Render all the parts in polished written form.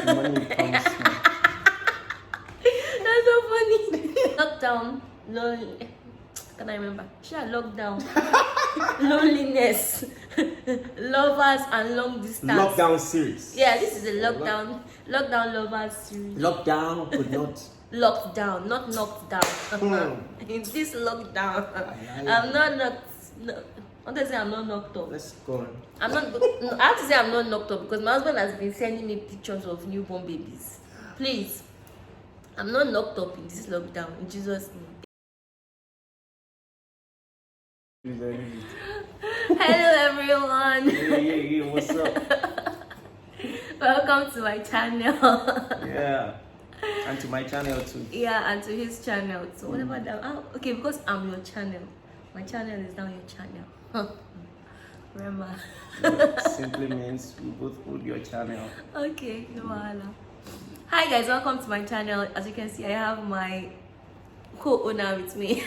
The money comes now. That's so funny. Lockdown, lonely. Can I remember? Lockdown, loneliness, lovers and long distance. Lockdown series. Yeah, this is a lockdown lovers series. Lockdown could not. Lockdown, not knocked down. In this lockdown, I'm not knocked. No, I want to say I'm not knocked up. Let's go on. I'm not. No, I have to say I'm not knocked up because my husband has been sending me pictures of newborn babies. Please, I'm not knocked up in this lockdown. In Jesus' name. Hello everyone. Yeah, what's up? Welcome to my channel. Yeah, and to my channel too. Yeah, and to his channel. So whatever that. Oh, okay, because I'm your channel. My channel is now your channel. Remember? Yeah, simply means we both hold your channel. Okay, no wahala. Hi guys, welcome to my channel. As you can see, I have my co-owner with me.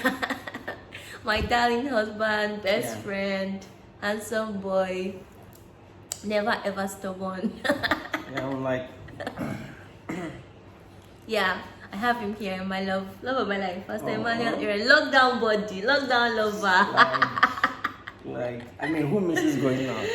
My darling husband, best friend, handsome boy, never ever stubborn. Yeah, I'm like. Yeah, I have him here, my love of my life. First Emmanuel Iren, lockdown body, lockdown lover. Like, I mean, who misses going out?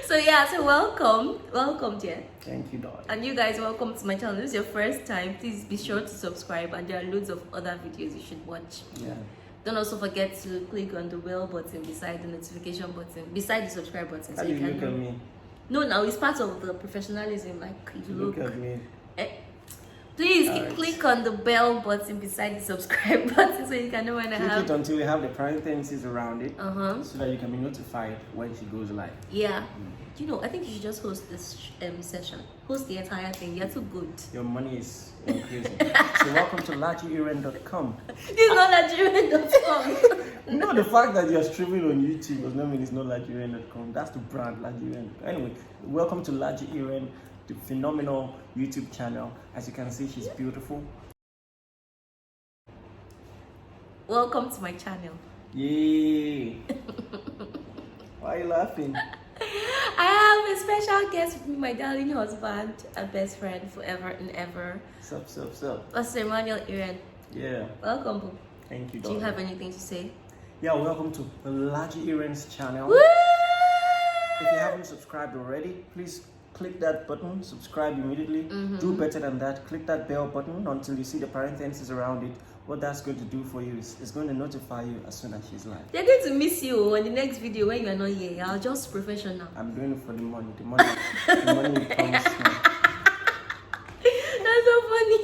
So yeah, so welcome dear. Thank you, darling. And you guys, welcome to my channel. This is your first time, please be sure to subscribe, and there are loads of other videos you should watch. Yeah. Don't also forget to click on the bell button beside the notification button, beside the subscribe button. How do you look at me? No, now it's part of the professionalism. Like, if you Look at me. Please Right. click on the bell button beside the subscribe button so you can know when I Click have. it until you have the parentheses around it, Uh-huh. so that you can be notified when she goes live. Yeah. You know, I think you should just host this session. Host the entire thing. You're too good. Your money is increasing. So welcome to LajuIren.com. This is not Nigerian.com. No, the fact that you're streaming on YouTube does not mean it's not LajuIren.com. That's the brand, Laju Iren. Anyway, welcome to Laju Iren, the phenomenal YouTube channel. As you can see, she's beautiful. Welcome to my channel. Yay! Why are you laughing? I have a special guest with me, my darling husband and best friend forever and ever. Sup. Pastor Emmanuel Iren. Yeah. Welcome, boo. Thank you, Do you darling. have anything to say? Yeah, welcome to Laju Iren's channel. Woo! If you haven't subscribed already, please click that button, subscribe immediately. Do better than that, click that bell button until you see the parentheses around it. What that's going to do for you is it's going to notify you as soon as she's live. They're going to miss you on the next video when you're not here. I'll just professional. I'm doing it for the money. The money comes now. That's so funny.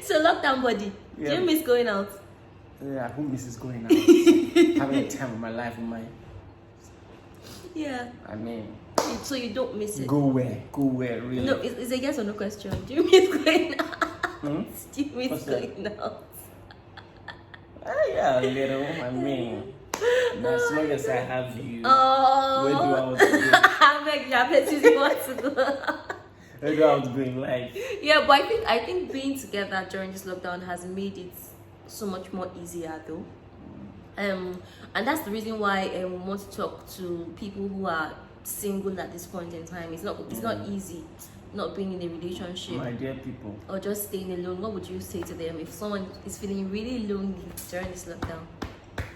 So lockdown body. Yeah. Do you miss going out? Yeah, who misses going out? Having a time of my life with my... Yeah. I mean... So you don't miss it? Go where? Go where, really? No, it's a yes or no question. Do you miss going out? Do you miss What's that? going out? Yeah, a little. I mean... As long as I have you... Oh. Where do I want to go? I beg you, I bet you want to go. Where do I want to go in life? Yeah, but I think being together during this lockdown has made it so much more easier though. And that's the reason why we want to talk to people who are single at this point in time. It's not easy not being in a relationship. My dear people. Or just staying alone. What would you say to them if someone is feeling really lonely during this lockdown?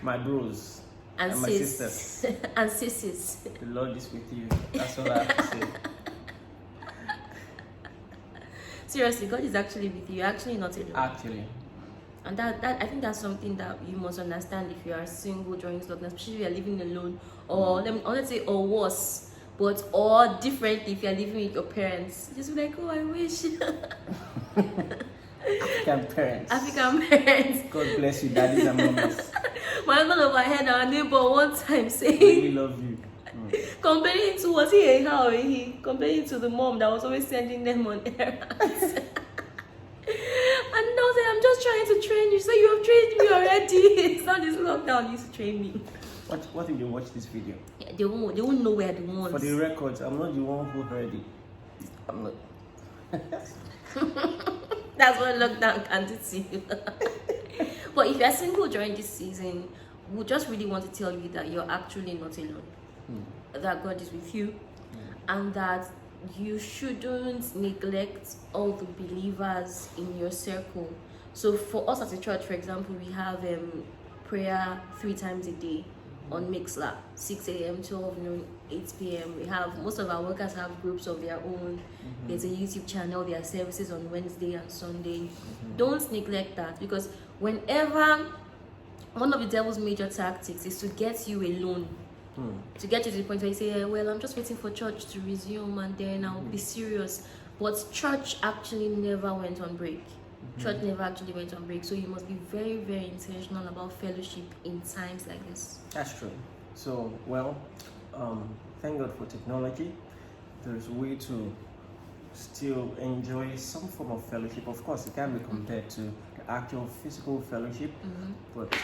My bros. And my sis. sisters. And sisters. The Lord is with you. That's all I have to say. Seriously, God is actually with you. You're actually not alone. Actually. And that I think that's something that you must understand if you are single during this lockdown, especially if you are living alone, or let's say, or worse, but or differently if you are living with your parents. Just be like, oh, I wish. African parents. African parents. God bless you, daddies and mommies. My husband overheard our neighbor one time saying, Really love you. comparing to, was he a how he comparing to the mom that was always sending them on errands. And now say, I'm just trying to train you. So you have trained me already. It's not this lockdown you used to train me. What if they watch this video? Yeah, they won't know where the ones. For the records, I'm not the one who heard it. I'm not. That's what lockdown can do to you. But if you're single during this season, we just really want to tell you that you're actually not alone, that God is with you, and that you shouldn't neglect all the believers in your circle. So for us as a church, for example, we have prayer 3 times a day on Mixler, 6 a.m., 12 noon, 8 p.m. We have, most of our workers have groups of their own. There's a YouTube channel, there are services on Wednesday and Sunday. Don't neglect that, because whenever, one of the devil's major tactics is to get you alone. To get you to the point where you say, well, I'm just waiting for church to resume and then I'll be serious. But church actually never went on break. Church never actually went on break. So you must be very, very intentional about fellowship in times like this. That's true. So, well, thank God for technology. There's a way to still enjoy some form of fellowship. Of course, it can be compared to the actual physical fellowship, but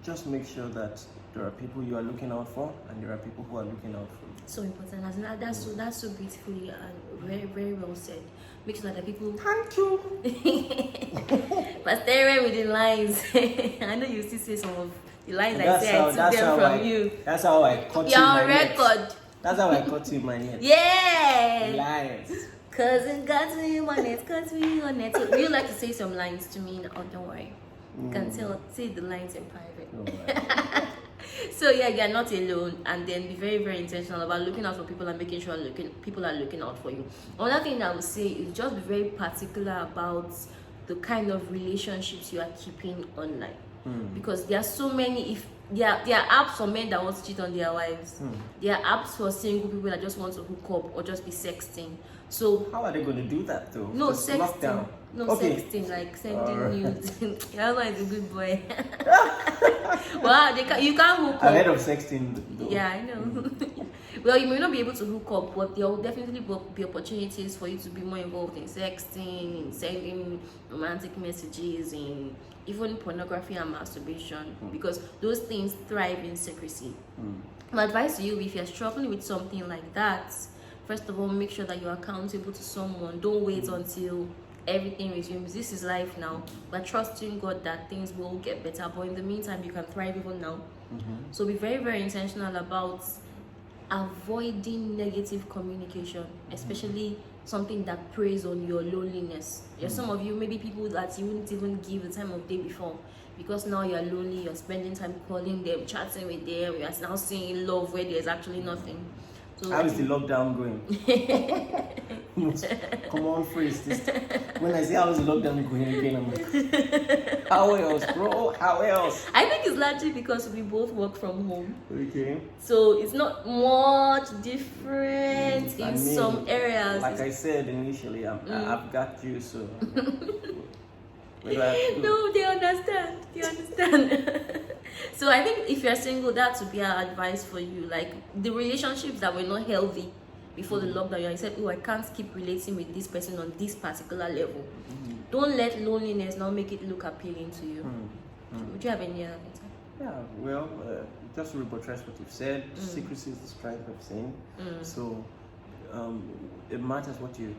just make sure that there are people you are looking out for, and there are people who are looking out for you. So important. That's so beautifully and very, very well said. Make sure that the people. Thank you. But stay away with the lines. I know you still say some of the lines I said to them from you. That's how I caught you You're in my on record. net. That's how I caught you in my net. Yeah. Lions. Cousin got me on net, got me on net. Would you like to say some lines to me? Oh, don't worry. You can say the lines in private. So yeah, you're not alone, and then be very, very intentional about looking out for people and making sure people are looking out for you. Another thing I would say is just be very particular about the kind of relationships you are keeping online, because there are so many. If there are apps for men that want to cheat on their wives, there are apps for single people that just want to hook up or just be sexting. So how are they going to do that though? No, Just sexting. Lockdown. No, Okay. sexting, like sending nudes. Your husband is a good boy. Well, you can't hook up. Ahead of sexting though. Yeah, I know. Well, you may not be able to hook up, but there will definitely be opportunities for you to be more involved in sexting, in sending romantic messages, in even pornography and masturbation, because those things thrive in secrecy. My advice to you, if you're struggling with something like that, first of all, make sure that you're accountable to someone. Don't wait until everything resumes. This is life now. But trusting God that things will get better. But in the meantime, you can thrive even now. So be very, very intentional about avoiding negative communication, especially something that preys on your loneliness. There's some of you, maybe people that you wouldn't even give the time of day before, because now you're lonely, you're spending time calling them, chatting with them, you're now seeing love where there's actually nothing. So how is the lockdown going? Come on, freeze this. When I say how is the lockdown going again, I'm like, how else, bro? How else? I think it's largely because we both work from home. Okay. So it's not much different in some areas. Like I said initially, I've got you, so. No, they understand. So I think if you're single, that would be our advice for you. Like the relationships that were not healthy before the lockdown, you said, oh, I can't keep relating with this person on this particular level. Don't let loneliness now make it look appealing to you. Would you have any other things? Yeah, well, just to buttress what you've said, secrecy is the strength of sin. So it matters what you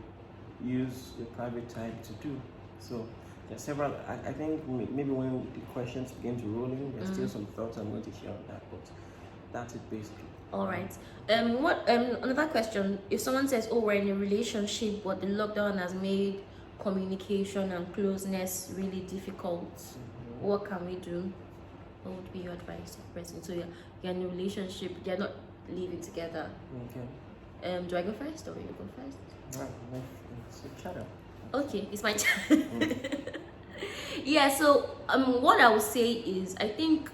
use your private time to do. So there are several, I think maybe when the questions begin to roll in, there's still some thoughts I'm going to share on that, but that's it basically. All right. Another question. If someone says, oh, we're in a relationship, but the lockdown has made communication and closeness really difficult, what can we do? What would be your advice to the person? So you're in a relationship, you're not living together. Okay. Do I go first or you go first? Right, let's chat up. Okay, it's my turn. Yeah, so what I would say is, I think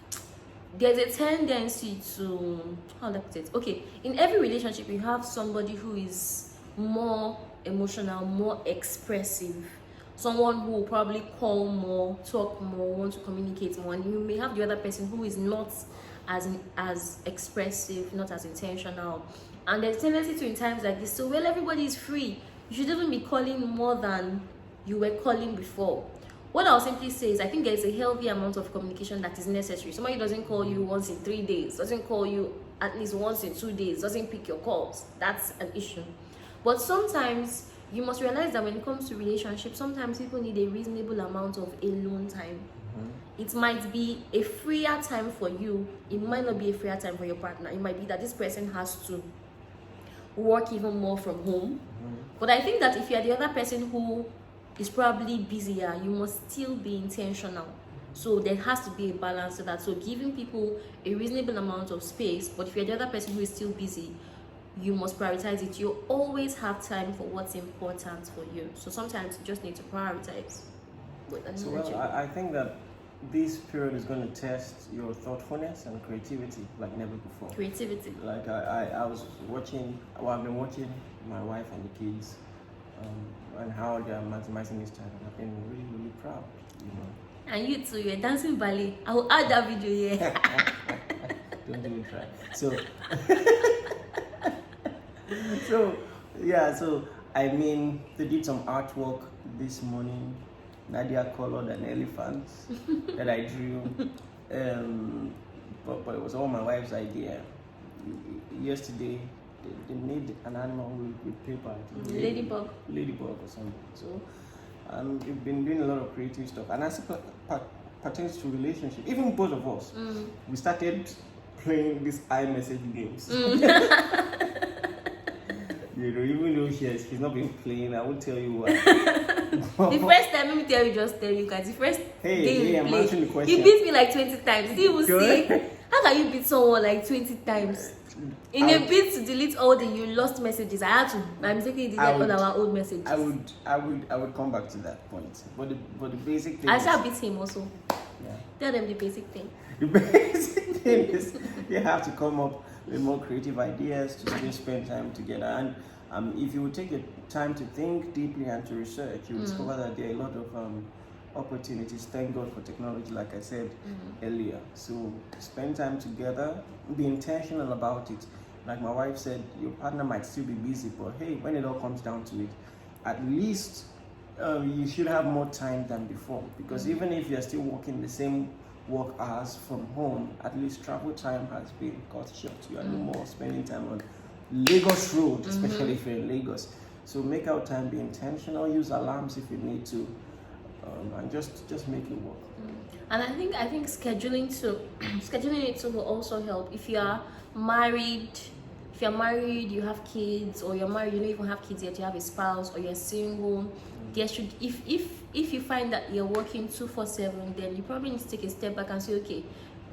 there's a tendency to, how do I put it? Okay, in every relationship you have somebody who is more emotional, more expressive, someone who will probably call more, talk more, want to communicate more, and you may have the other person who is not as expressive, not as intentional. And there's a tendency to, in times like this, so well, everybody is free, you should even be calling more than you were calling before. What I'll simply say is, I think there's a healthy amount of communication that is necessary. Somebody doesn't call you once in 3 days, doesn't call you at least once in 2 days, doesn't pick your calls. That's an issue. But sometimes you must realize that when it comes to relationships, sometimes people need a reasonable amount of alone time. It might be a freer time for you. It might not be a freer time for your partner. It might be that this person has to work even more from home. But I think that if you're the other person who is probably busier, you must still be intentional. So there has to be a balance to that. So giving people a reasonable amount of space, but if you're the other person who is still busy, you must prioritize it. You always have time for what's important for you. So sometimes you just need to prioritize. So well, I think that this period is going to test your thoughtfulness and creativity like never before. Creativity. Like I was watching, well, I've been watching my wife and the kids and how they are maximizing this time. And I've been really, really proud, you know. And you too, you're dancing ballet. I will add that video here. Don't even try. So, so I mean, they did some artwork this morning. Nadia colored an elephant that I drew, but it was all my wife's idea. Yesterday, they made an animal with paper. Ladybug or something. So, we've been doing a lot of creative stuff, and as it pertains to relationship, even both of us, we started playing these iMessage games. You know, even though he's not been playing, I won't tell you why. The first time, let me tell you, just tell you guys, the first game I'm answering the question. you beat me like 20 times. You will say, how can you beat someone like 20 times? In a bid to delete all the you lost messages, I had to mistakenly delete all our old messages. I would come back to that point. But the basic thing I shall beat him also. Yeah. Tell them the basic thing. The basic thing is you have to come up with more creative ideas to still spend time together. And if you would take the time to think deeply and to research, you will discover that there are a lot of opportunities. Thank God for technology, like I said earlier. So spend time together, be intentional about it. Like my wife said, your partner might still be busy, but hey, when it all comes down to it, at least you should have more time than before. Because even if you're still working the same work hours from home, at least travel time has been cut short. You are no more spending time on Lagos Road, especially if you're in Lagos. So make out time, be intentional, use alarms if you need to, and just make it work. And I think scheduling it will also help. If you are married, you have kids, or you're married, you don't even have kids yet, you have a spouse, or you're single. There should, if you find that you're working 24/7, then you probably need to take a step back and say, okay,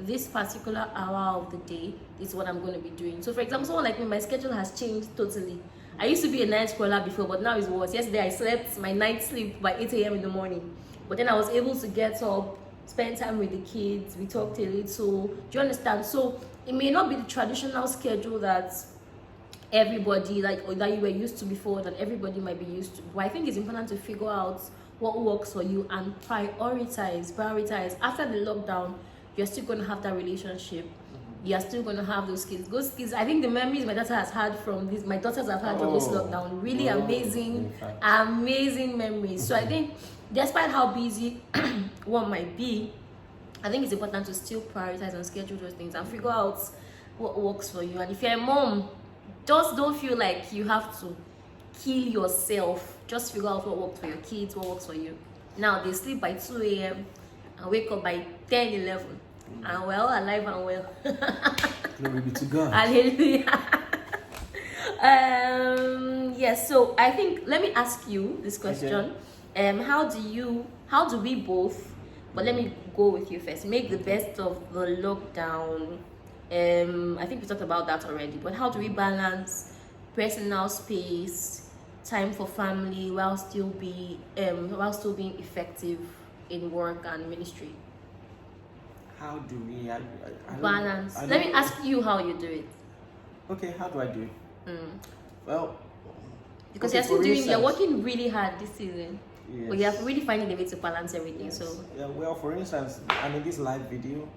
this particular hour of the day is what I'm going to be doing. So for example, someone like me, my schedule has changed totally. I used to be a night scroller before, but now it's worse. Yesterday I slept my night sleep by 8 a.m. in the morning, but then I was able to get up, spend time with the kids, we talked a little. Do you understand? So it may not be the traditional schedule that everybody or that you were used to before, that everybody might be used to. But I think it's important to figure out what works for you and prioritize. After the lockdown, you're still going to have that relationship. You're still going to have those kids. Those kids, I think the memories my daughter has had from this, my daughters have had from this lockdown, really amazing memories. So I think despite how busy one might be, I think it's important to still prioritize and schedule those things and figure out what works for you. And if you're a mom, just don't feel like you have to kill yourself. Just figure out what works for your kids, what works for you. Now they sleep by 2 a.m. and wake up by 10, 11. And well, alive and well. Glory be to God. Hallelujah. Yes, so I think, let me ask you this question. Okay. How do we both, but let me go with you first, make the best of the lockdown? I think we talked about that already, but how do we balance personal space, time for family, while still being effective in work and ministry? How do we balance? Let me ask you how you do it. Okay, how do I do it? Well, because you're working really hard this season. Yes. But you're really finding a way to balance everything. Yes. So yeah, well, for instance, in this live video,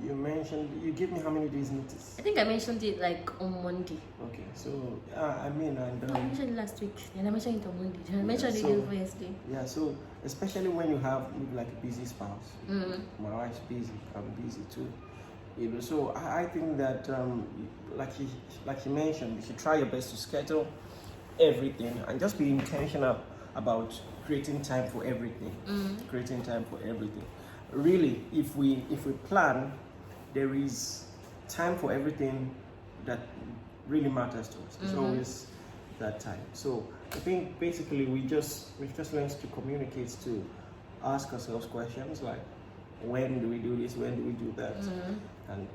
you gave me how many days notice? I think I mentioned it like on Monday. Okay, so I mentioned it last week, and I mentioned it on Monday. I mentioned it over yesterday. Yeah, so especially when you have maybe like a busy spouse, my wife's busy, I'm busy too. You know, so I think that like you mentioned, you should try your best to schedule everything and just be intentional about creating time for everything. really, if we plan, there is time for everything that really matters to us. There's always that time. So I think basically we've just learned to communicate, to ask ourselves questions like, when do we do this, when do we do that,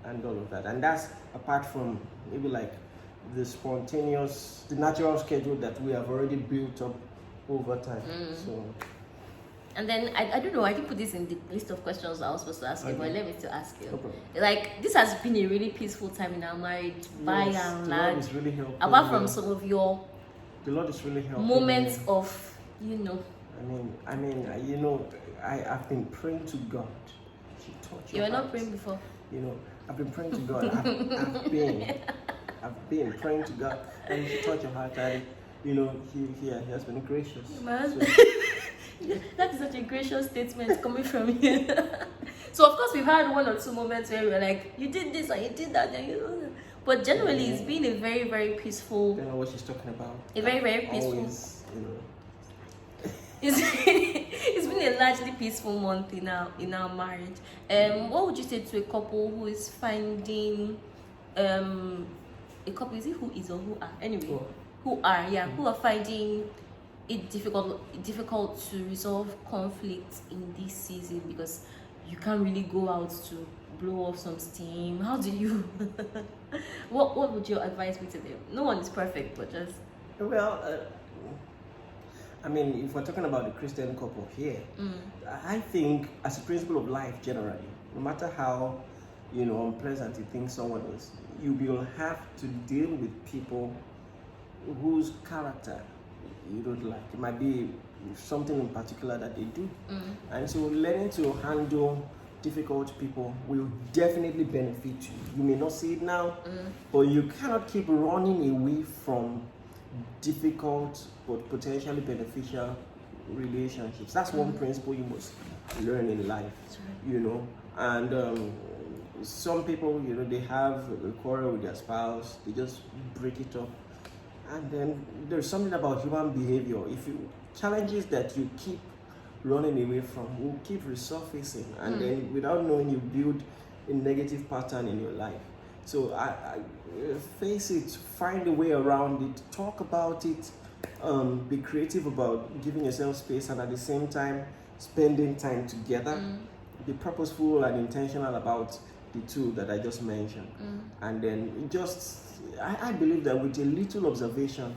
and all of that. And that's apart from maybe like the natural schedule that we have already built up over time. So, and then I don't know, I didn't put this in the list of questions I was supposed to ask you, but let me still ask you. No problem. Like, this has been a really peaceful time in our marriage, by and the Lord large. is really helping. Apart from some of your the Lord is really helping moments me. of, I've been praying to God. She touched you your were not heart. praying before. I've been praying to God. I've been praying to God, and He touched your heart, and He has been gracious. My husband. That is such a gracious statement coming from you. So of course we've had one or two moments where we're like, you did this and you did that, but generally it's been a very, very peaceful. I don't know what she's talking about. A very, very peaceful. Always, It's been a largely peaceful month in our marriage. What would you say to a couple who is finding a couple, is it who is or who are? Anyway, who are finding it difficult to resolve conflict in this season because you can't really go out to blow off some steam. How do you what would your advice be to them? No one is perfect, but just if we're talking about the Christian couple here, I think as a principle of life generally, no matter how unpleasant you think someone is, you will have to deal with people whose character you don't like. It might be something in particular that they do, and so learning to handle difficult people will definitely benefit you. You may not see it now, but you cannot keep running away from difficult but potentially beneficial relationships. That's one principle you must learn in life. And some people, they have a quarrel with their spouse, they just break it up. And then there's something about human behavior. If you challenges that you keep running away from will keep resurfacing, and then without knowing, you build a negative pattern in your life. So I face it, find a way around it, talk about it, be creative about giving yourself space, and at the same time spending time together. Be purposeful and intentional about the two that I just mentioned. And then I believe that with a little observation,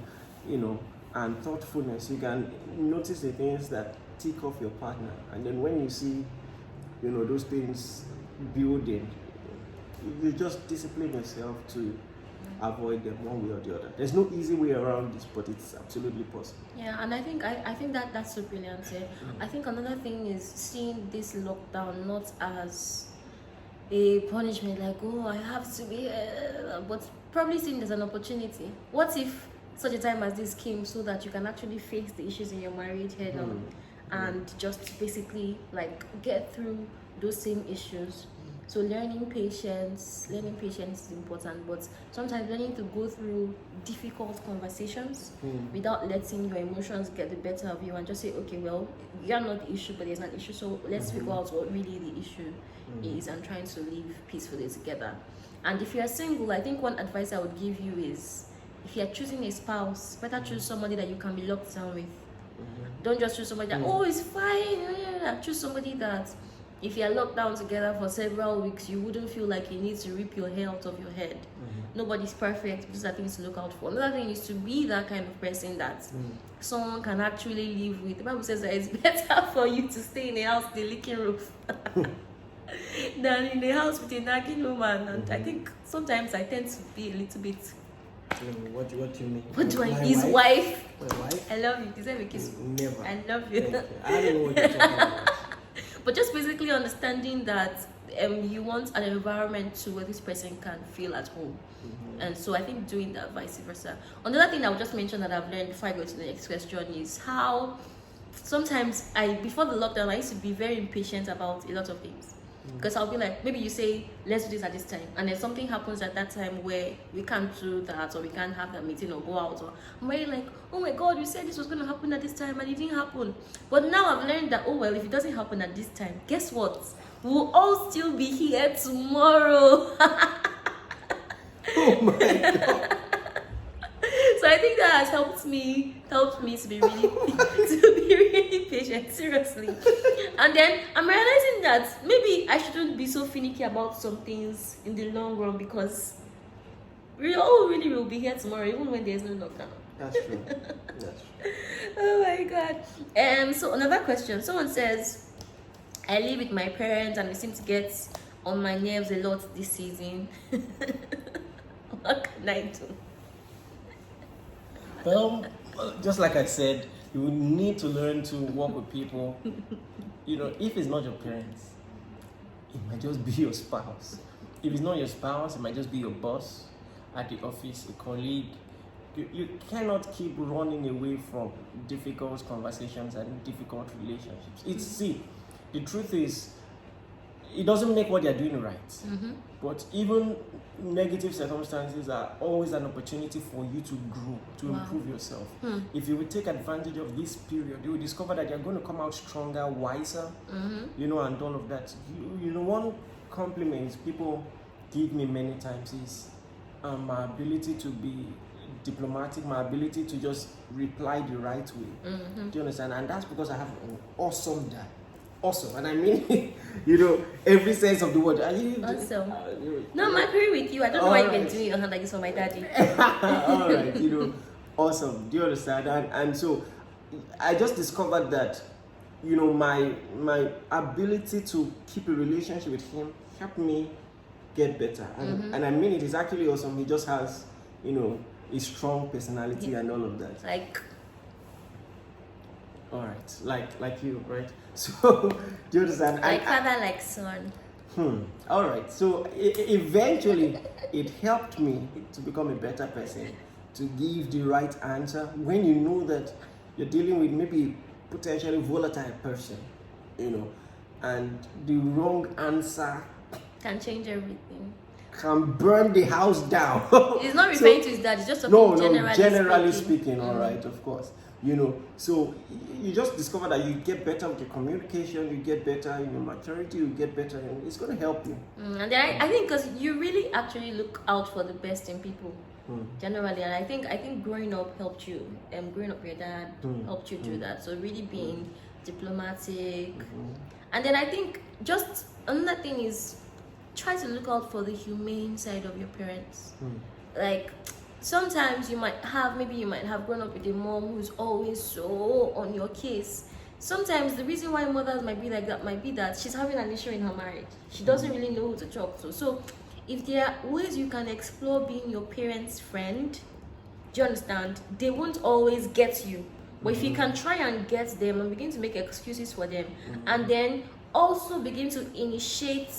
and thoughtfulness, you can notice the things that tick off your partner. And then when you see, those things building, you just discipline yourself to avoid them one way or the other. There's no easy way around this, but it's absolutely possible. Yeah, and I think that's so brilliant. I think another thing is seeing this lockdown not as a punishment, like, oh, I have to be, but probably seeing it as an opportunity. What if such a time as this came so that you can actually face the issues in your marriage head on and just basically like get through those same issues? So learning patience is important, but sometimes learning to go through difficult conversations without letting your emotions get the better of you and just say, okay, well, you're not the issue, but there's an issue, so let's figure out what really the issue is and trying to live peacefully together. And if you're single, I think one advice I would give you is, if you're choosing a spouse, better choose somebody that you can be locked down with. Don't just choose somebody that, oh, it's fine. Choose somebody that, if you're locked down together for several weeks, you wouldn't feel like you need to rip your hair out of your head. Nobody's perfect. These are things to look out for. Another thing is to be that kind of person that someone can actually live with. The Bible says that it's better for you to stay in a house with a leaking roof than in a house with a nagging woman. And I think sometimes I tend to be a little bit. What do you mean? What do I mean? His wife. My wife? I love you. Deserve a kiss. Never. I love you. I don't know what you're talking about. But just basically understanding that you want an environment to where this person can feel at home. And so I think doing that, vice versa. Another thing I would just mention that I've learned before I go to the next question is how sometimes before the lockdown, I used to be very impatient about a lot of things. Because I'll be like, maybe you say, let's do this at this time, and then something happens at that time where we can't do that, or we can't have that meeting or go out, or I'm very like, oh my God, you said this was going to happen at this time and it didn't happen. But now I've learned that, oh well, if it doesn't happen at this time, guess what? we'll all still be here tomorrow. Oh my God. So I think that has helped me to be really to be really patient, seriously. And then I'm realizing that maybe I shouldn't be so finicky about some things in the long run, because we all really will be here tomorrow, even when there's no lockdown. That's true. That's true. Oh my God. So another question. Someone says, I live with my parents and we seem to get on my nerves a lot this season. What can I do? Well, just like I said, you will need to learn to work with people. You know, if it's not your parents, it might just be your spouse. If it's not your spouse, it might just be your boss at the office, a colleague. You cannot keep running away from difficult conversations and difficult relationships. See, the truth is, it doesn't make what they're doing right. Mm-hmm. But even negative circumstances are always an opportunity for you to grow, to improve yourself. If you will take advantage of this period, you will discover that you're going to come out stronger, wiser, you know, and all of that. You know, one compliment people give me many times is my ability to be diplomatic, my ability to just reply the right way. Do you understand? And that's because I have an awesome dad. Awesome, and I mean, you know, every sense of the word. Awesome. No, I'm agree with you. I don't know why you've been doing your hand like this for my daddy. All right, you know, awesome. Do you understand? And so, I just discovered that, you know, my ability to keep a relationship with him helped me get better. And I mean, it is actually awesome. He just has, you know, a strong personality and all of that. Like. All right, like you, right? So, do you understand? Like father, like son. All right. So eventually, it helped me to become a better person, to give the right answer when you know that you're dealing with maybe potentially volatile person, you know, and the wrong answer Can change everything. can burn the house down. He's not referring to his dad. He's just talking generally speaking. All right, of course. You know, so you just discover that you get better with your communication, you get better in your maturity, you get better, and it's going to help you. And then I think because you really actually look out for the best in people, generally, and I think growing up helped you. Growing up with your dad helped you do that. So really being diplomatic, and then I think just another thing is try to look out for the humane side of your parents, like. Sometimes you might have grown up with a mom who's always so on your case. Sometimes the reason why mothers might be like that might be that she's having an issue in her marriage. She doesn't really know who to talk to. So if there are ways you can explore being your parents' friend, do you understand? They won't always get you. But if you can try and get them and begin to make excuses for them, and then also begin to initiate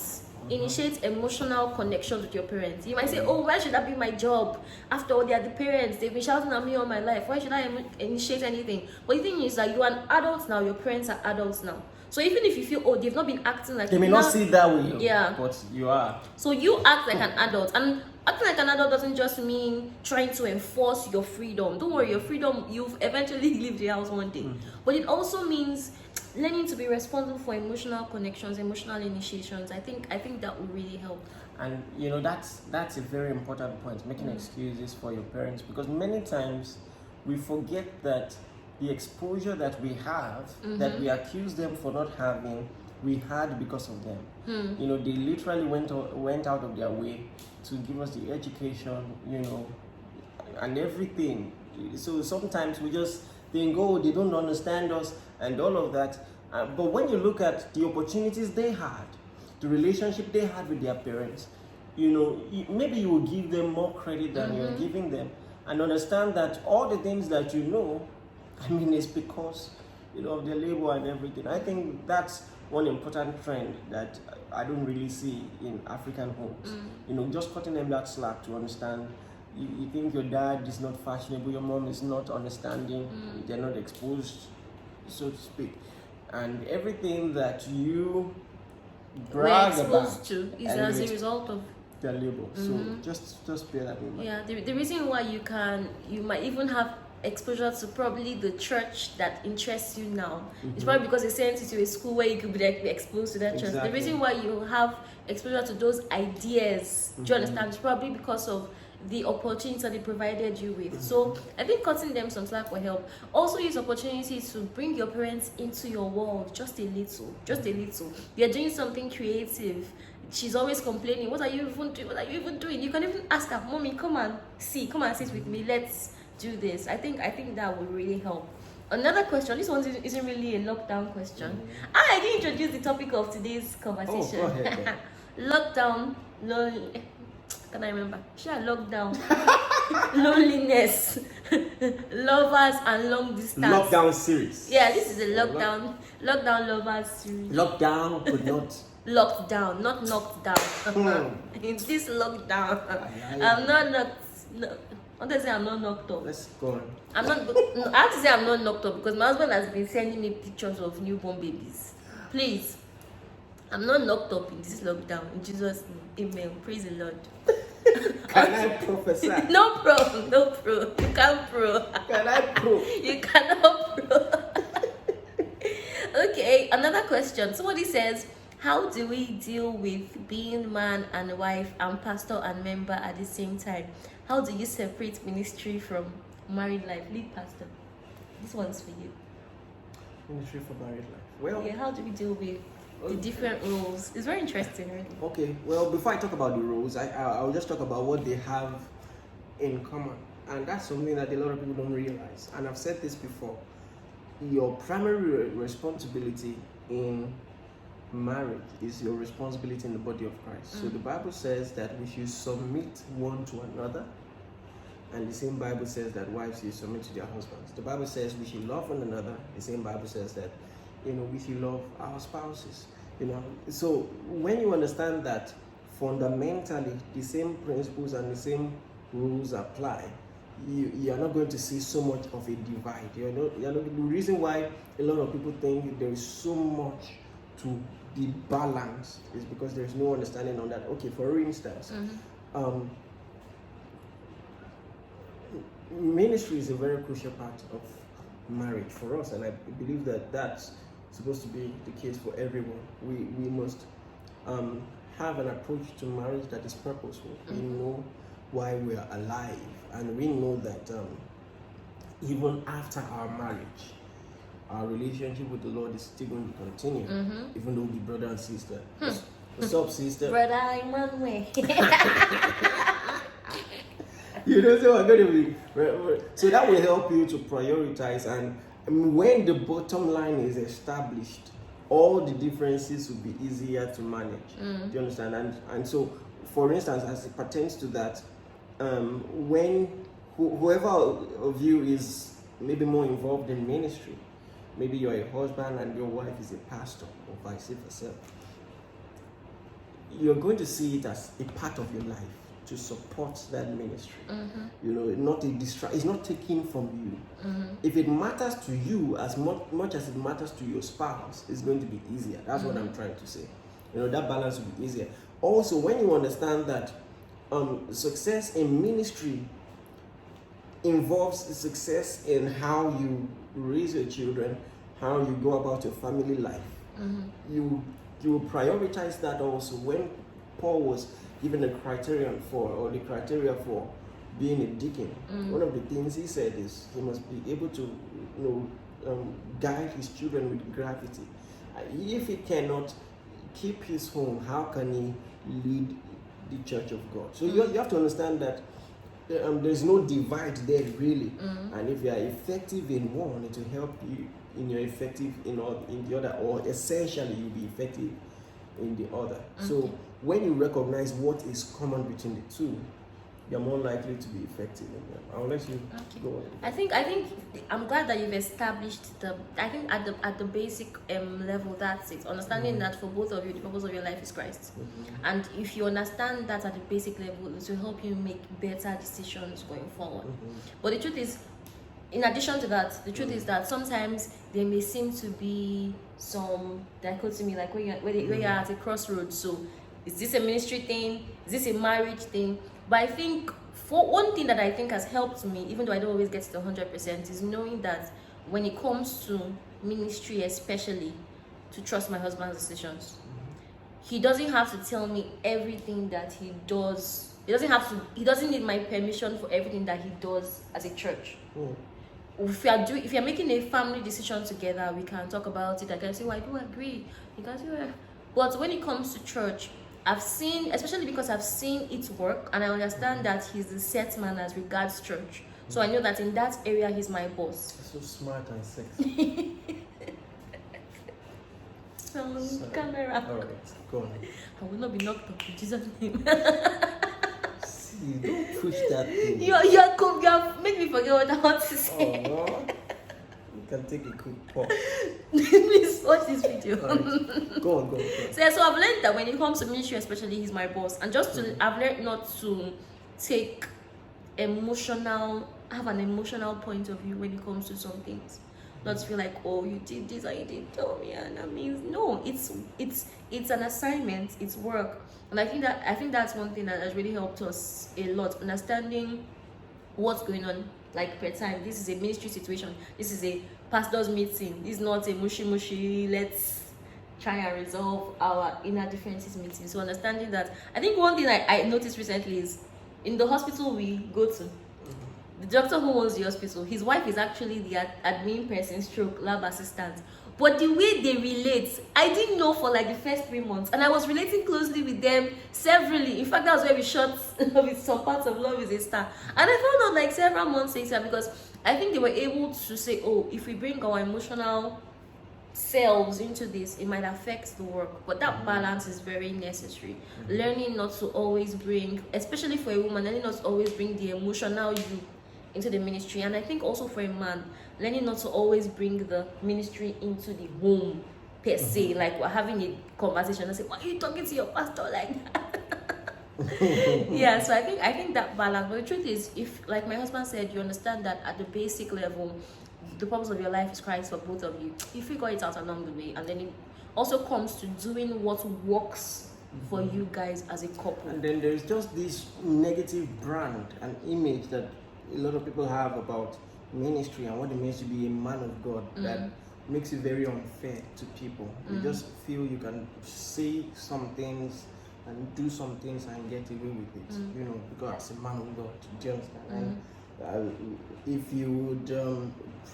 emotional connections with your parents. You might say, oh, why should that be my job? After all, they are the parents. They've been shouting at me all my life. Why should I initiate anything? But the thing is that you are an adult now. Your parents are adults now. So even if you feel, oh, they've not been acting like... They may not see it that way. Yeah. But you are. So you act like an adult. And acting like an adult doesn't just mean trying to enforce your freedom. Don't worry, your freedom, you've eventually leave the house one day. But it also means learning to be responsible for emotional connections, emotional initiations. I think that would really help. And you know, that's a very important point, making excuses for your parents, because many times we forget that the exposure that we have, that we accuse them for not having, we had because of them. You know, they literally went out of their way to give us the education, you know, and everything. So sometimes we just think, oh, they don't understand us and all of that. But when you look at the opportunities they had, the relationship they had with their parents, you know, maybe you will give them more credit than you're giving them, and understand that all the things that you know, I mean, it's because, you know, of their labor and everything. I think that's one important trend that I don't really see in African homes. You know, just cutting them that slack to understand. You think your dad is not fashionable, your mom is not understanding, they're not exposed, so to speak. And everything that you brag about to is as a result of their labor. So just bear that in mind. Yeah, the reason why you might even have exposure to probably the church that interests you now. It's probably because they sent you to a school where you could be exposed to that church. The reason why you have exposure to those ideas, do you understand? It's probably because of the opportunity that they provided you with. So I think cutting them some slack will help. Also use opportunity to bring your parents into your world just a little. You're doing something creative. She's always complaining. What are you even doing? What are you even doing? You can even ask her, Mommy, come and sit with me. Let's do this. I think that will really help. Another question. This one isn't really a lockdown question. I didn't introduce the topic of today's conversation. Oh, go ahead. Lockdown, lonely. Can I remember? Lockdown, loneliness, lovers and long distance. Lockdown series. Yeah, this is a lockdown lovers series. Lockdown, but not locked down, not knocked down. In this lockdown, I'm not knocked. No, I want to say I'm not knocked up. Let's go on. I'm not. I have to say I'm not knocked up because my husband has been sending me pictures of newborn babies. Please, I'm not knocked up in this lockdown. In Jesus' name, amen. Praise the Lord. Can I prophesy? No pro. You can't pro. Can I pro? You cannot pro. Okay, another question. Somebody says, how do we deal with being man and wife and pastor and member at the same time? How do you separate ministry from married life? Lead pastor. This one's for you. Ministry for married life. Well, yeah, how do we deal with the different roles? It's very interesting, really. Okay, well, before I talk about the roles, I'll just talk about what they have in common. And that's something that a lot of people don't realize. And I've said this before. Your primary responsibility in marriage is your responsibility in the body of Christ. So the Bible says that we should submit one to another. And the same Bible says that wives should submit to their husbands. The Bible says we should love one another. The same Bible says that, we should love our spouses. So when you understand that fundamentally the same principles and the same rules apply, you are not going to see so much of a divide. The reason why a lot of people think there is so much to be balanced is because there is no understanding on that. Okay, for instance, ministry is a very crucial part of marriage for us, and I believe that that's supposed to be the case for everyone. We must have an approach to marriage that is purposeful. We know why we are alive, and we know that even after our marriage, our relationship with the Lord is still going to continue, even though we brother and sister. What's up, sister? Brother Emmanuel. So we're going to be. So that will help you to prioritize, and when the bottom line is established, all the differences will be easier to manage. Do you understand? And so, for instance, as it pertains to that, when whoever of you is maybe more involved in ministry, maybe you're a husband and your wife is a pastor, or vice versa, you're going to see it as a part of your life to support that ministry. Not a it's not taken from you. If it matters to you as much as it matters to your spouse, it's going to be easier. That's what I'm trying to say. That balance will be easier. Also, when you understand that success in ministry involves success in how you raise your children, how you go about your family life, you will prioritize that also. When Paul was given the criteria for being a deacon, one of the things he said is he must be able to guide his children with gravity. If he cannot keep his home, how can he lead the church of God? So you have to understand that there's no divide there really, and if you are effective in one, it will help you in your effective in the other, or essentially you'll be effective in the other. So when you recognize what is common between the two, you're more likely to be effective in them. I'll let you go on. I think I'm glad that you've established I think at the basic level, that's it. Understanding that for both of you, the purpose of your life is Christ. And if you understand that at the basic level, it will help you make better decisions going forward. But the truth is, in addition to that, the truth is that sometimes there may seem to be some dichotomy, like where you're at a crossroads. So is this a ministry thing? Is this a marriage thing? But I think for one thing that I think has helped me, even though I don't always get to the 100%, is knowing that when it comes to ministry, especially, to trust my husband's decisions. He doesn't have to tell me everything that he does. He doesn't need my permission for everything that he does as a church. If you're making a family decision together, we can talk about it. I can say, well, I do agree. You can say, well. But when it comes to church, I've seen, especially because I've seen it work, and I understand that he's the set man as regards church. So I know that in that area, he's my boss. So smart and sexy. Camera. All right, go on. I will not be knocked up in Jesus' name. See, don't push that thing. You have made me forget what I want to say. Oh, you can take a quick pause. Please watch this video. Right. Go on. So I've learned that when it comes to ministry, especially, he's my boss, and I've learned not to have an emotional point of view when it comes to some things. Not to feel like, oh, you did this and you didn't tell me, and that means no. It's an assignment. It's work, and I think that's one thing that has really helped us a lot, understanding what's going on. Like per time, this is a ministry situation. This is a pastor's meeting. This is not a mushy. Let's try and resolve our inner differences meeting. So understanding that, I think one thing I noticed recently is in the hospital we go to. The doctor who owns the hospital, his wife is actually the admin person / lab assistant. But the way they relate, I didn't know for like the first 3 months. And I was relating closely with them severally. In fact, that was where we shot with some parts of Love is a Star. And I found out like several months later, because I think they were able to say, oh, if we bring our emotional selves into this, it might affect the work. But that balance is very necessary. Learning not to always bring, especially for a woman, learning not to always bring the emotional you into the ministry. And I think also for a man, learning not to always bring the ministry into the home per se. Like we're having a conversation and say, why are you talking to your pastor like that? Yeah, so I think that balance. But the truth is, if, like my husband said, you understand that at the basic level, the purpose of your life is Christ for both of you, you figure it out along the way. And then it also comes to doing what works for you guys as a couple. And then there's just this negative brand and image that a lot of people have about ministry and what it means to be a man of God that makes it very unfair to people. You just feel you can say some things and do some things and get away with it, you know, because as a man of God, do you understand? And if you would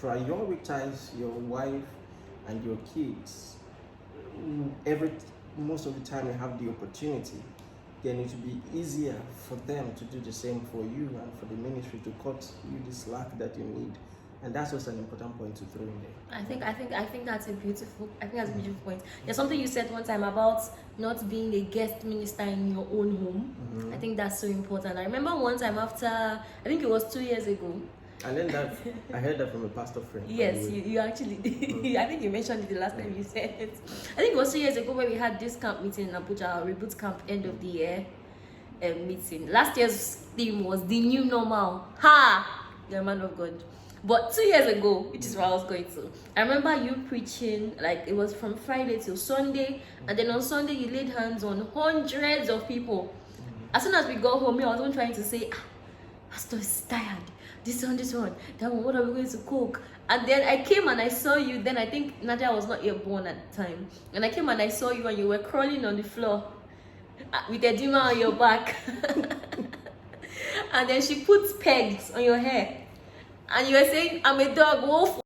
prioritize your wife and your kids, most of the time you have the opportunity, then it will be easier for them to do the same for you and for the ministry to cut you the slack that you need. And that's also an important point to throw in there. I think that's a beautiful point. There's something you said one time about not being a guest minister in your own home. I think that's so important. I remember one time after, I think it was 2 years ago. And then I heard that from a pastor friend. Yes, you actually did. I think you mentioned it the last time you said it. I think it was 2 years ago where we had this camp meeting in Abuja, our reboot camp, end of the year meeting. Last year's theme was the new normal. You're a man of God. But 2 years ago, which is where I was going to, I remember you preaching, like it was from Friday till Sunday, and then on Sunday you laid hands on hundreds of people. As soon as we got home, I wasn't trying to say, Pastor is tired. This one, that one, what are we going to cook? And then I came and I saw you. Then I think Nadia was not yet born at the time. And I came and I saw you and you were crawling on the floor with a dimmer on your back. And then she puts pegs on your hair. And you were saying, I'm a dog wolf.